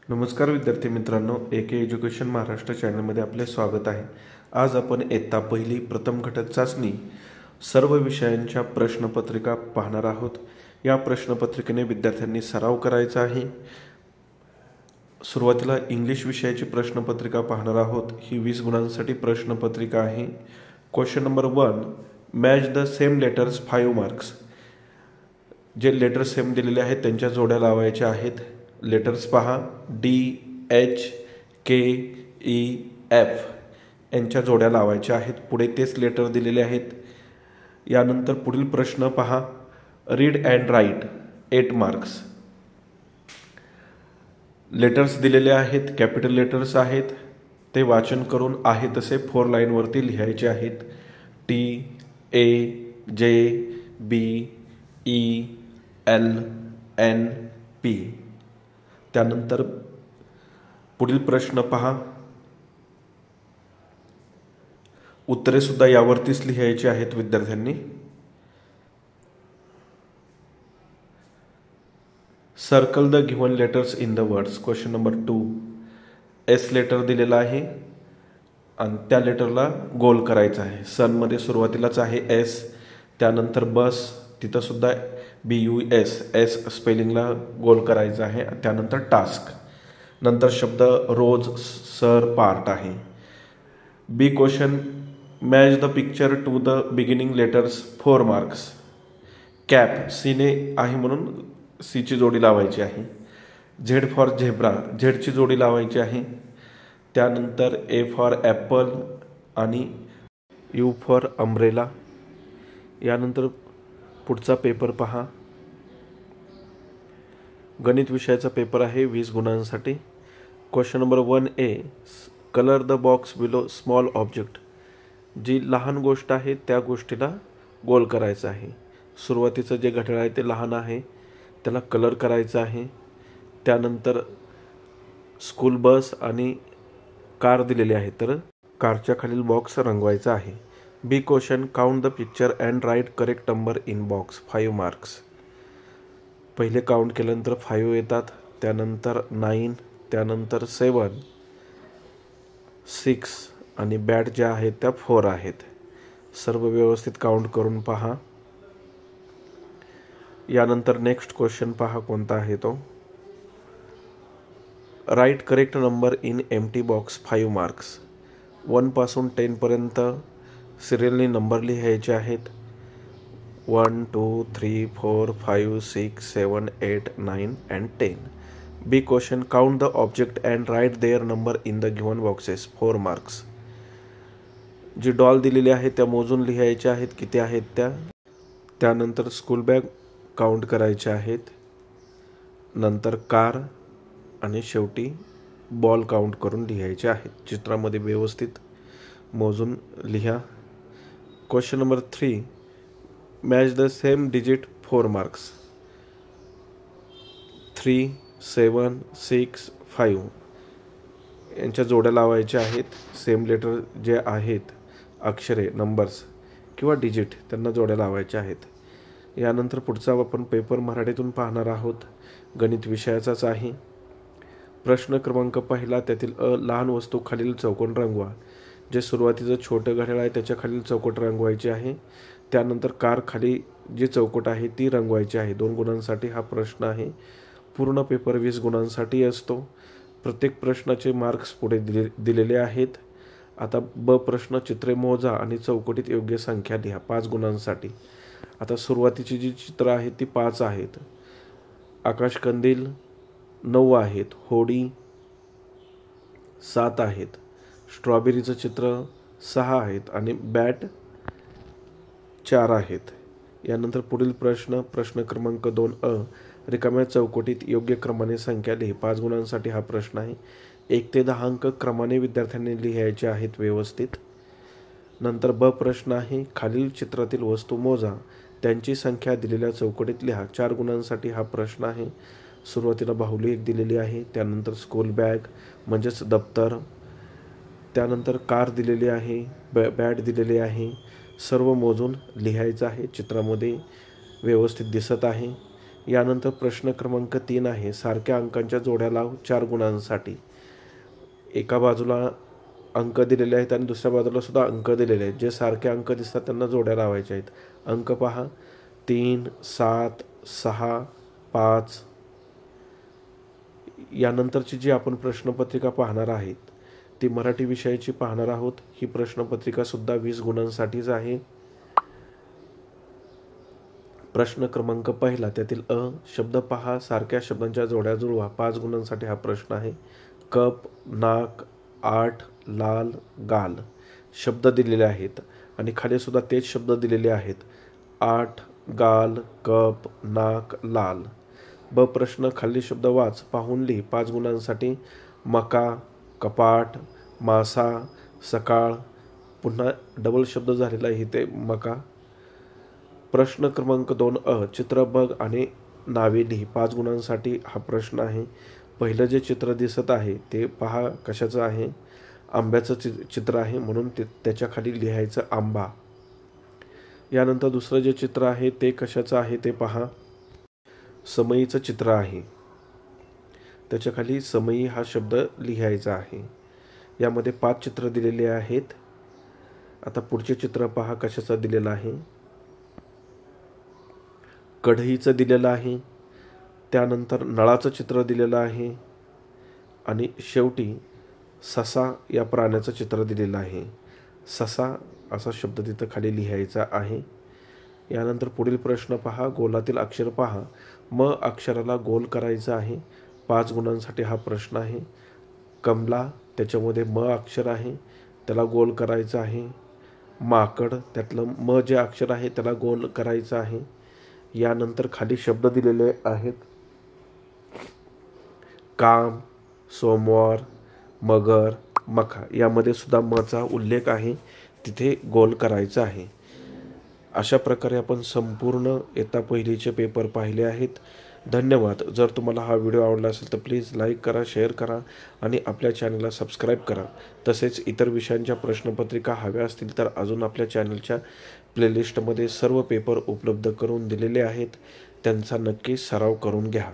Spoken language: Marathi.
नमस्कार विद्यार्थी मित्रांनो, एके एज्युकेशन महाराष्ट्र चॅनलमध्ये आपले स्वागत आहे। आज आपण इयत्ता पहिली प्रथम घटक चाचणी सर्व विषयांच्या प्रश्नपत्रिका पाहणार आहोत। या प्रश्नपत्रिकेने विद्यार्थ्यांनी सराव करायचा आहे। सुरुवातीला इंग्लिश विषयाची प्रश्नपत्रिका पाहणार आहोत। ही 20 गुणांसाठी प्रश्नपत्रिका आहे। Question number 1, match the same letters 5 marks. जे लेटर सेम दिलेले आहेत त्यांच्या जोड्या लावायच्या आहेत। लेटर्स पहा, DHKEF यांच्या जोड्या लावायच्या आहेत। पुढे तेच लेटर दिलेले आहेत। यानंतर पुढील प्रश्न पहा, read and write 8 marks. Letters दिलेले आहेत, कॅपिटल लेटर्स आहेत, ते वाचन करून आहे तसे 4 लाईनवरती लिहायचे आहेत। TAJBELNP। त्यानंतर पुढील प्रश्न पहा, उत्तरे सुद्धा यावरतीच लिहायची आहेत विद्यार्थ्यांनी। Circle the given letters in the words. Question number 2, S letter दिलेला आहे आणि त्या लेटरला गोल करायचा आहे। सन मध्ये सुरुवातीलाच आहे एस, त्यानंतर बस तिथं सुद्धा BUS एस स्पेलिंगला गोल करायचा आहे। त्यानंतर टास्क, नंतर शब्द रोज, सर, पार्ट आहे। B question, match the picture to the beginning letters 4 marks. Cap सीने आहे म्हणून सीची जोडी लावायची आहे। झेड फॉर झेब्रा, झेडची जोडी लावायची आहे। त्यानंतर ए फॉर ॲपल आणि यू फॉर अम्ब्रेला। यानंतर पुढचा पेपर पहा, गणित विषयाचा पेपर आहे 20 गुणांसाठी। Question number 1A, colour the box below small object. जी लहान गोष्ट आहे त्या गोष्टीला गोल करायचं आहे। सुरुवातीचं जे घड्याळ आहे ते लहान आहे, त्याला कलर करायचा आहे। त्यानंतर स्कूल बस आणि कार दिलेली आहे, तर कारच्या खालील बॉक्स रंगवायचा आहे। B question, count the picture and write correct number in box 5 marks. पहिले काउंट केल्यानंतर 5 येतात, त्यानंतर 9, त्यानंतर 7, 6 आणि बॅट ज्या आहेत त्या 4 आहेत। सर्व व्यवस्थित काउंट करून पहा। यानंतर नेक्स्ट क्वेश्चन पहा कोणता आहे तो, write correct number in empty box 5 marks. 1 पासून 10 पर्यंत सिरियलने नंबर लिहायचे आहेत। 1 2 3 4 5 6 7 8 9 and 10। B question, count the object and write their number in the given boxes 4 marks. G doll दिलेली आहे त्या मोजून लिहायच्या आहेत, किती आहेत त्या। त्यानंतर स्कूल बॅग काउंट करायचे आहेत, नंतर कार आणि शेवटी बॉल काउंट करून लिहायचे आहेत। चित्रामध्ये व्यवस्थित मोजून लिहा। Question number 3, match the same digit 4 marks. 3 7 6 5 यांच्या जोड्या लावायच्या आहेत। सेम लेटर जे आहेत, अक्षरे, नंबर्स किंवा डिजिट, त्यांना जोड्या लावायच्या आहेत। यानंतर पुढचा आपण पेपर मराठीतून पाहणार आहोत, गणित विषयाचाच आहे। प्रश्न क्रमांक पहिला, त्यातील लहान वस्तू खालील चौकोन रंगवा। जे सुरुवातीचं छोटं घड्याळ आहे त्याच्या खालील चौकट रंगवायचे आहे। त्यानंतर कार खाली जी चौकट आहे ती रंगवायची आहे। 2 गुणांसाठी हा प्रश्न आहे। पूर्ण पेपर 20 गुणांसाठी असतो। प्रत्येक प्रश्नाचे मार्क्स पुढे दिलेले आहेत। आता ब प्रश्न, चित्रे मोजा आणि चौकटीत योग्य संख्या लिहा 5 गुणांसाठी। आता सुरुवातीची जी चित्र आहेत ती 5 आहेत। आकाशकंदील 9 आहेत, होडी 7 आहेत, स्ट्रॉबेरीचं चित्र 6 आहेत आणि बॅट 4 आहेत। यानंतर पुढील प्रश्न, प्रश्न क्रमांक 2A, रिकाम्या चौकटीत योग्य क्रमाने संख्या लिही। 5 गुणांसाठी हा प्रश्न आहे। 1 ते 10 अंक क्रमाने विद्यार्थ्यांनी लिहायचे आहेत व्यवस्थित। नंतर ब प्रश्न आहे, खालील चित्रातील वस्तू मोजा, त्यांची संख्या दिलेल्या चौकटीत लिहा। 4 गुणांसाठी हा प्रश्न आहे। सुरुवातीला बाहुली 1 दिलेली आहे, त्यानंतर स्कूल बॅग म्हणजेच दप्तर, त्यानंतर कार दिलेली आहे, बॅट दिलेली आहे। सर्व मोजून लिहायचं आहे, चित्रामध्ये व्यवस्थित दिसत आहे। यानंतर प्रश्न क्रमांक 3 आहे, सारख्या अंकांच्या जोड्या लाव 4 गुणांसाठी. एका बाजूला अंक दिलेले आहेत आणि दुसऱ्या बाजूला सुद्धा अंक दिलेले आहेत. जे सारखे अंक दिसतात त्यांना जोड्या लावायच्या आहेत. अंक पहा, 3, 7, 6, 5. यानंतरची जी आपण प्रश्नपत्रिका पाहणार आहेत ती मराठी विषयाची पाहणार आहोत. ही प्रश्नपत्रिका सुद्धा 20 गुणांसाठीच आहे. प्रश्न क्रमांक पहिला, त्यातील अ शब्द पहा, सारख्या शब्दांच्या जोड्या जुळवा. 5 गुणांसाठी हा प्रश्न आहे. कप, नाक, 8, लाल, गाल शब्द दिलेले आहेत आणि खाली सुद्धा तेच शब्द दिलेले आहेत. 8, गाल, कप, नाक, लाल. ब प्रश्न, खाली शब्द वाच, पाहून लिही. 5 गुणांसाठी मका, कपाट, मासा, सकाळ. पुन्हा डबल शब्द झालेला आहे ते मका. प्रश्न क्रमांक 2 अ चित्र बघ आणि नावे लिही. 5 गुणांसाठी हा प्रश्न आहे. पहिलं जे चित्र दिसत आहे ते पहा कशाचं आहे. आंब्याचं चित्र आहे म्हणून त्याच्या खाली लिहायचं आंबा. यानंतर दुसरं जे चित्र आहे ते कशाचं आहे ते पहा. समईचं चित्र आहे. त्याच्या खाली समई हा शब्द लिहायचा आहे. यामध्ये 5 चित्र दिलेले आहेत. आता पुढचे चित्र पहा कशाचं दिलेलं आहे. कढईचं दिलेलं आहे. त्यानंतर नळाचं चित्र दिलेलं आहे आणि शेवटी ससा या प्राण्याचं चित्र दिलेलं आहे. ससा असा शब्द तिथं खाली लिहायचा आहे. यानंतर पुढील प्रश्न पहा, गोलातील अक्षर पहा. म अक्षराला गोल करायचं आहे. 5 गुणांसाठी हा प्रश्न आहे. कमला, त्याच्यामध्ये म अक्षर आहे, त्याला गोल करायचं आहे. माकड, त्यातलं म जे अक्षर आहे त्याला गोल करायचं आहे. यानंतर खाली शब्द दिलेले आहेत. काम, सोमवार, मगर, मखा. यामध्ये सुद्धा मचा उल्लेख आहे, तिथे गोल करायचा आहे. अशा प्रकारे आपण संपूर्ण इयत्ता पहिलीचे पेपर पाहिले आहेत. धन्यवाद. जर तुम्हाला हा व्हिडिओ आवडला असेल तर प्लीज लाईक करा, शेअर करा आणि आपल्या चॅनलला सबस्क्राईब करा. तसेच इतर विषयांच्या प्रश्नपत्रिका हव्या असतील तर अजून आपल्या चॅनलच्या प्लेलिस्टमध्ये सर्व पेपर उपलब्ध करून दिलेले आहेत. त्यांचा नक्की सराव करून घ्या.